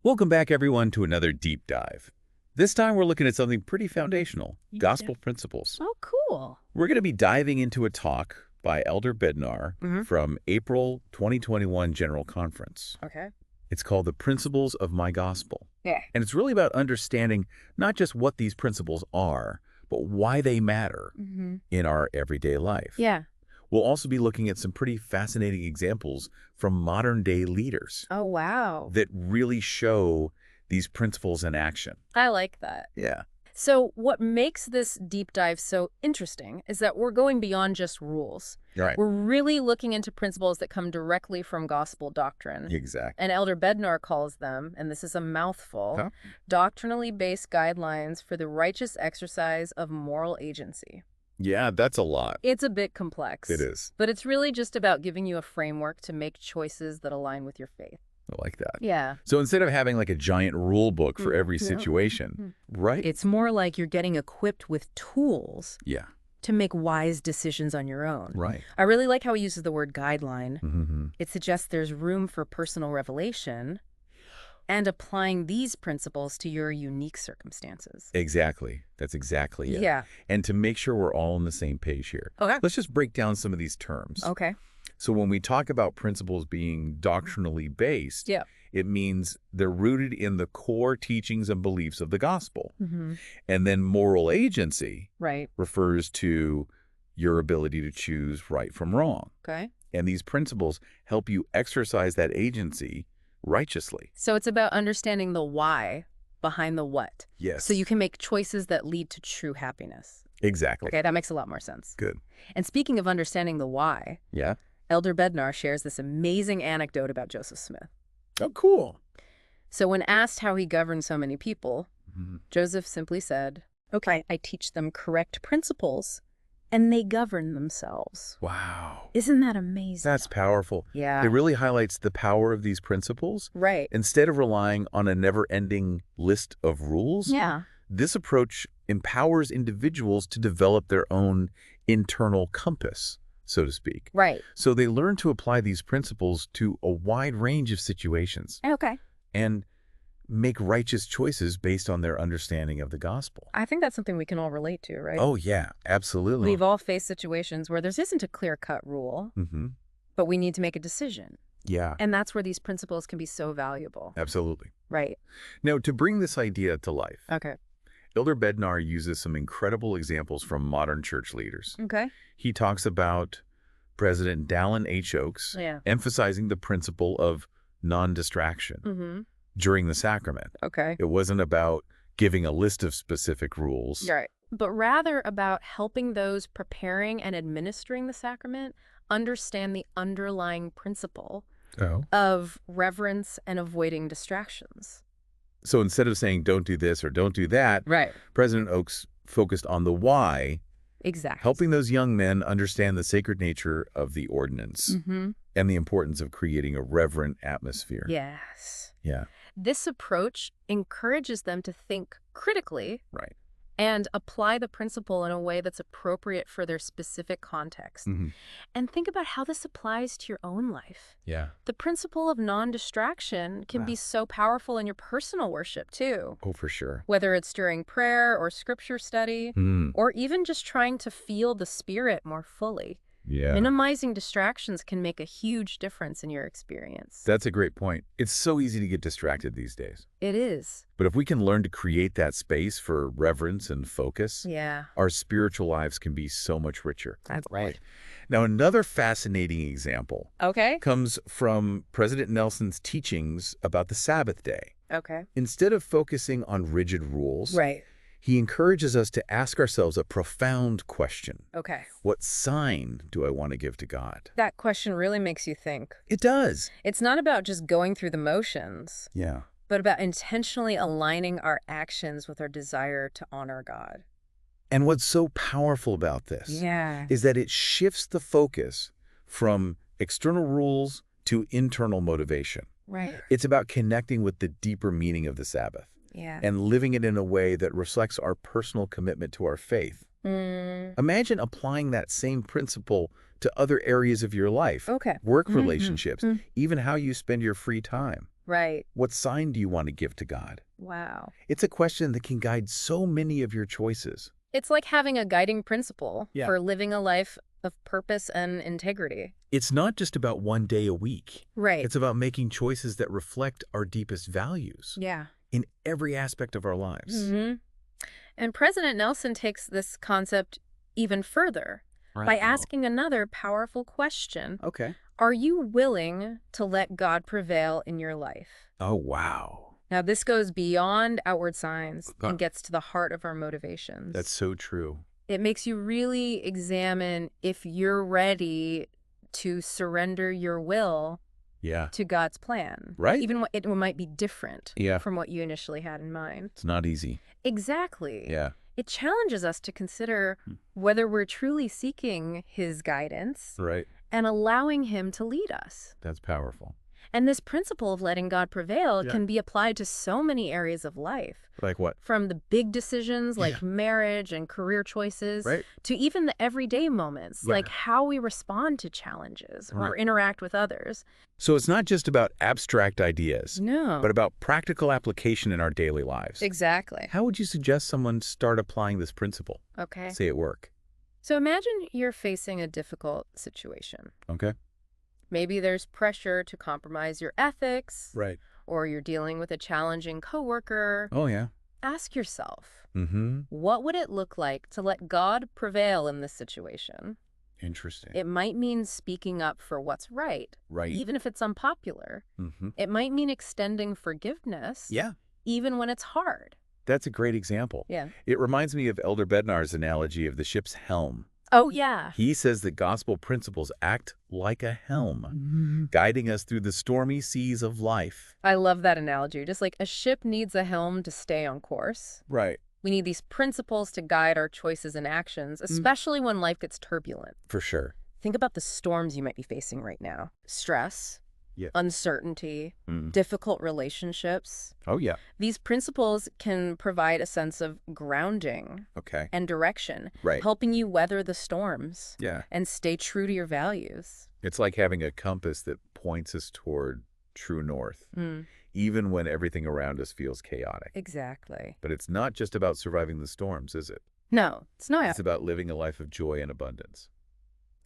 Welcome back, everyone, to another deep dive. This time, we're looking at something pretty foundational, Yeah. gospel principles. Oh, cool. We're going to be diving into a talk by Elder Bednar from April 2021 General Conference. Okay. It's called The Principles of My Gospel. Yeah. And it's really about understanding not just what these principles are, but why they matter in our everyday life. Yeah. We'll also be looking at some pretty fascinating examples from modern-day leaders Oh, wow. that really show these principles in action. I like that. Yeah. So what makes this deep dive so interesting is that we're going beyond just rules. Right. We're really looking into principles that come directly from gospel doctrine. Exactly. And Elder Bednar calls them, and this is a mouthful, doctrinally based guidelines for the righteous exercise of moral agency. Yeah, that's a lot. It's a bit complex. It is. But it's really just about giving you a framework to make choices that align with your faith. I like that. Yeah. So instead of having like a giant rule book for every situation, right? It's more like you're getting equipped with tools Yeah. to make wise decisions on your own. Right. I really like how he uses the word guideline. Mm-hmm. It suggests there's room for personal revelation and applying these principles to your unique circumstances. Exactly. That's exactly it. Yeah. And to make sure we're all on the same page here, Okay. let's just break down some of these terms. Okay. So when we talk about principles being doctrinally based, Yeah. it means they're rooted in the core teachings and beliefs of the gospel. And then moral agency Right. refers to your ability to choose right from wrong. Okay. And these principles help you exercise that agency righteously. So it's about understanding the why behind the what. Yes. So you can make choices that lead to true happiness. Exactly. Okay, that makes a lot more sense. Good. And speaking of understanding the why, Yeah. Elder Bednar shares this amazing anecdote about Joseph Smith. Oh, cool. So when asked how he governed so many people, Joseph simply said, "Okay, I teach them correct principles, and they govern themselves." Wow. Isn't that amazing? That's powerful. Yeah. It really highlights the power of these principles. Right. Instead of relying on a never-ending list of rules, Yeah. this approach empowers individuals to develop their own internal compass, so to speak. Right. So they learn to apply these principles to a wide range of situations Okay. and make righteous choices based on their understanding of the gospel. I think that's something we can all relate to, right? Oh, yeah, absolutely. We've all faced situations where there isn't a clear-cut rule, but we need to make a decision. Yeah, And that's where these principles can be so valuable. absolutely. Right. Now, to bring this idea to life, Okay. Elder Bednar uses some incredible examples from modern church leaders. Okay. He talks about President Dallin H. Oaks Yeah. emphasizing the principle of non-distraction during the sacrament. Okay. It wasn't about giving a list of specific rules. Right. But rather about helping those preparing and administering the sacrament understand the underlying principle of reverence and avoiding distractions. So instead of saying don't do this or don't do that, Right. President Oaks focused on the why, Exactly. helping those young men understand the sacred nature of the ordinance and the importance of creating a reverent atmosphere. Yes. Yeah. This approach encourages them to think critically Right. and apply the principle in a way that's appropriate for their specific context. And think about how this applies to your own life. Yeah. The principle of non-distraction can be so powerful in your personal worship, too. Oh, for sure. Whether it's during prayer or scripture study, or even just trying to feel the Spirit more fully. Yeah. Minimizing distractions can make a huge difference in your experience. That's a great point. It's so easy to get distracted these days. It is. But if we can learn to create that space for reverence and focus, Yeah. our spiritual lives can be so much richer. That's right. Now, another fascinating example Okay. comes from President Nelson's teachings about the Sabbath day. Okay. Instead of focusing on rigid rules, Right. he encourages us to ask ourselves a profound question. Okay. What sign do I want to give to God? That question really makes you think. It does. It's not about just going through the motions, Yeah. but about intentionally aligning our actions with our desire to honor God. And what's so powerful about this Yeah. is that it shifts the focus from external rules to internal motivation. Right. It's about connecting with the deeper meaning of the Sabbath Yeah. and living it in a way that reflects our personal commitment to our faith. Imagine applying that same principle to other areas of your life. Okay. Work relationships, even how you spend your free time. Right. What sign do you want to give to God? Wow. It's a question that can guide so many of your choices. It's like having a guiding principle Yeah. for living a life of purpose and integrity. It's not just about one day a week. Right. It's about making choices that reflect our deepest values Yeah. in every aspect of our lives. And President Nelson takes this concept even further by asking another powerful question. Okay. Are you willing to let God prevail in your life? Oh, wow. Now, this goes beyond outward signs and gets to the heart of our motivations. That's so true. It makes you really examine if you're ready to surrender your will to God's plan. Right. Even it might be different Yeah. from what you initially had in mind. It's not easy. Exactly. Yeah. It challenges us to consider whether we're truly seeking his guidance Right. and allowing him to lead us. That's powerful. And this principle of letting God prevail can be applied to so many areas of life. Like what? From the big decisions like marriage and career choices to even the everyday moments like how we respond to challenges or interact with others. So it's not just about abstract ideas, No. but about practical application in our daily lives. Exactly. How would you suggest someone start applying this principle, Okay. say at work? So imagine you're facing a difficult situation. Okay. Maybe there's pressure to compromise your ethics. Right. Or you're dealing with a challenging coworker. Oh, yeah. Ask yourself, Mm-hmm. what would it look like to let God prevail in this situation? Interesting. It might mean speaking up for what's right, Right. even if it's unpopular. Mm-hmm. It might mean extending forgiveness, Yeah. even when it's hard. That's a great example. Yeah. It reminds me of Elder Bednar's analogy of the ship's helm. Oh, yeah. He says that gospel principles act like a helm, guiding us through the stormy seas of life. I love that analogy. Just like a ship needs a helm to stay on course. Right. We need these principles to guide our choices and actions, especially when life gets turbulent. For sure. Think about the storms you might be facing right now. Stress, uncertainty, difficult relationships. Oh, yeah. These principles can provide a sense of grounding Okay. and direction, Right. helping you weather the storms Yeah. and stay true to your values. It's like having a compass that points us toward true north, even when everything around us feels chaotic. Exactly. But it's not just about surviving the storms, is it? No, it's not. It's about living a life of joy and abundance.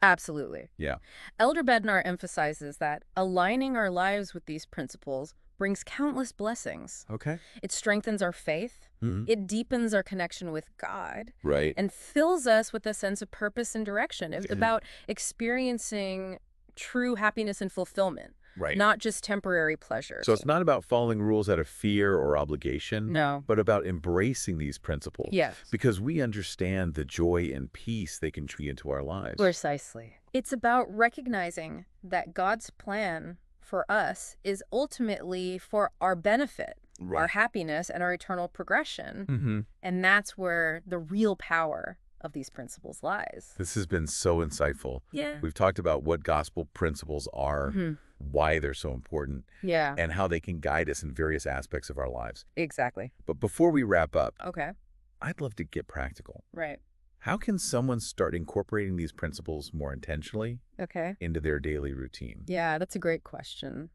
Absolutely. Yeah. Elder Bednar emphasizes that aligning our lives with these principles brings countless blessings. Okay. It strengthens our faith, it deepens our connection with God, Right. and fills us with a sense of purpose and direction. It's about experiencing true happiness and fulfillment, Right. not just temporary pleasures. So it's not about following rules out of fear or obligation, No. but about embracing these principles. Yes. Because we understand the joy and peace they can bring into our lives. Precisely. It's about recognizing that God's plan for us is ultimately for our benefit, our happiness, and our eternal progression. And that's where the real power of these principles lies. This has been so insightful. Yeah. We've talked about what gospel principles are, why they're so important, Yeah. and how they can guide us in various aspects of our lives. Exactly. But before we wrap up, Okay. I'd love to get practical. Right. How can someone start incorporating these principles more intentionally Okay. into their daily routine? Yeah, that's a great question.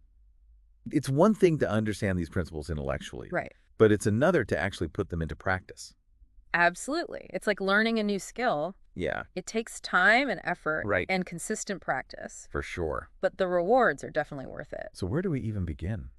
It's one thing to understand these principles intellectually, Right. but it's another to actually put them into practice. Absolutely. It's like learning a new skill. Yeah, It takes time and effort Right. and consistent practice, for sure. but the rewards are definitely worth it. So where do we even begin?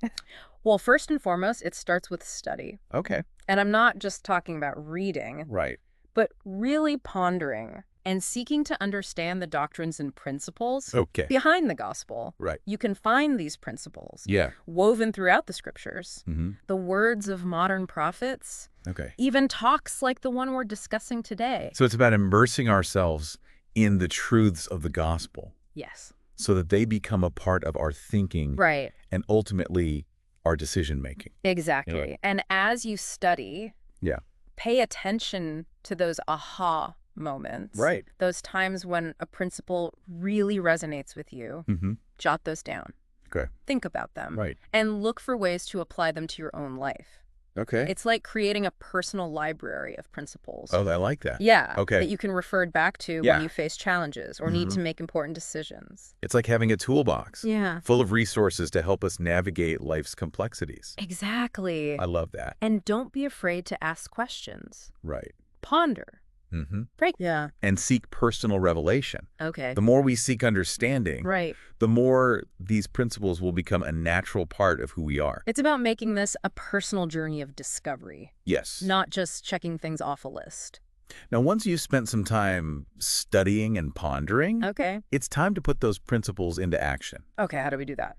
Well, first and foremost, it starts with study. Okay. And I'm not just talking about reading, Right. but really pondering and seeking to understand the doctrines and principles Okay. behind the gospel. Right. You can find these principles Yeah. woven throughout the scriptures, Mm-hmm. the words of modern prophets, Okay. even talks like the one we're discussing today. So it's about immersing ourselves in the truths of the gospel Yes. so that they become a part of our thinking Right. and ultimately our decision making. Exactly. And as you study, Yeah. pay attention to those aha moments. Right. Those times when a principle really resonates with you. Mm-hmm. Jot those down. Okay. Think about them. Right. And look for ways to apply them to your own life. Okay. It's like creating a personal library of principles. Oh, I like that. Yeah, Okay. that you can refer back to when you face challenges or need to make important decisions. It's like having a toolbox. Yeah. Full of resources to help us navigate life's complexities. Exactly. I love that. And don't be afraid to ask questions. Right. Ponder. Right. Yeah. And seek personal revelation. Okay. The more we seek understanding, Right. the more these principles will become a natural part of who we are. It's about making this a personal journey of discovery, Yes. not just checking things off a list. Now, once you've spent some time studying and pondering, Okay. it's time to put those principles into action. Okay, how do we do that?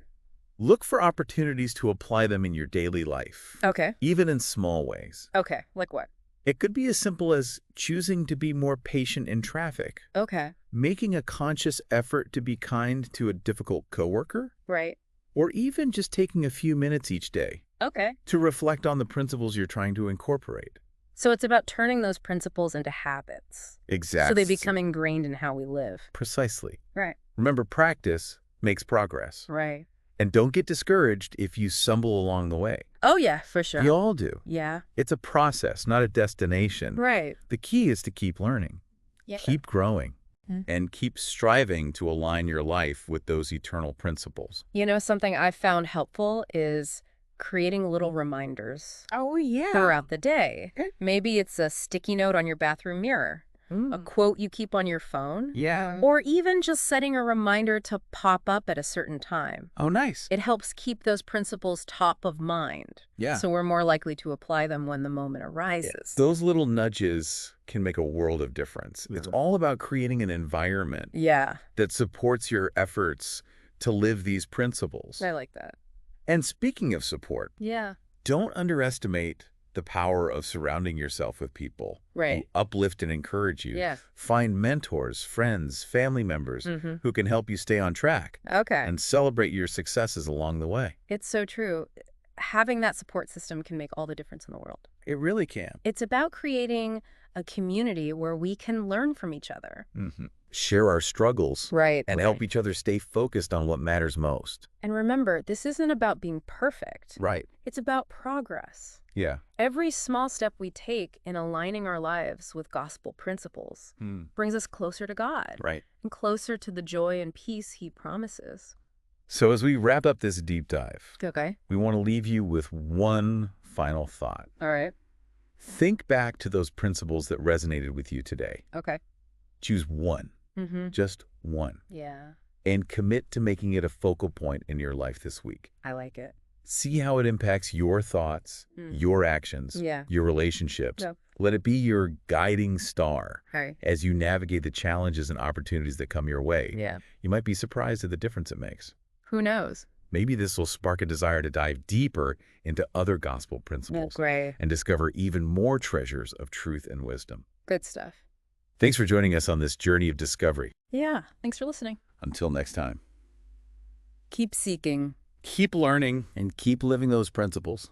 Look for opportunities to apply them in your daily life, Okay. even in small ways. Okay, like what? It could be as simple as choosing to be more patient in traffic, Okay. making a conscious effort to be kind to a difficult coworker, Right. or even just taking a few minutes each day Okay. to reflect on the principles you're trying to incorporate. So it's about turning those principles into habits. Exactly. So they become ingrained in how we live. Precisely. Right. Remember, practice makes progress. Right. And don't get discouraged if you stumble along the way. Oh, yeah, for sure. We all do. Yeah. It's a process, not a destination. Right. The key is to keep learning, keep growing, and keep striving to align your life with those eternal principles. You know, something I've found helpful is creating little reminders Oh, yeah. throughout the day. Maybe it's a sticky note on your bathroom mirror, a quote you keep on your phone, or even just setting a reminder to pop up at a certain time. Oh, nice. It helps keep those principles top of mind. Yeah. So we're more likely to apply them when the moment arises. Those little nudges can make a world of difference. It's all about creating an environment Yeah. that supports your efforts to live these principles. I like that. And speaking of support, Yeah. don't underestimate the power of surrounding yourself with people who uplift and encourage you. Yeah. Find mentors, friends, family members who can help you stay on track Okay. and celebrate your successes along the way. It's so true. Having that support system can make all the difference in the world. It really can. It's about creating a community where we can learn from each other. Share our struggles Right. and help each other stay focused on what matters most. And remember, this isn't about being perfect. Right. It's about progress. Yeah. Every small step we take in aligning our lives with gospel principles brings us closer to God Right. and closer to the joy and peace He promises. So as we wrap up this deep dive, Okay. we want to leave you with one final thought. All right. Think back to those principles that resonated with you today. Okay. Choose one, just one, Yeah, and commit to making it a focal point in your life this week. I like it. See how it impacts your thoughts, your actions, your relationships. Yep. Let it be your guiding star Right. as you navigate the challenges and opportunities that come your way. Yeah. You might be surprised at the difference it makes. Who knows? Maybe this will spark a desire to dive deeper into other gospel principles Great. and discover even more treasures of truth and wisdom. Good stuff. Thanks for joining us on this journey of discovery. Yeah. Thanks for listening. Until next time, Keep seeking. keep learning and keep living those principles.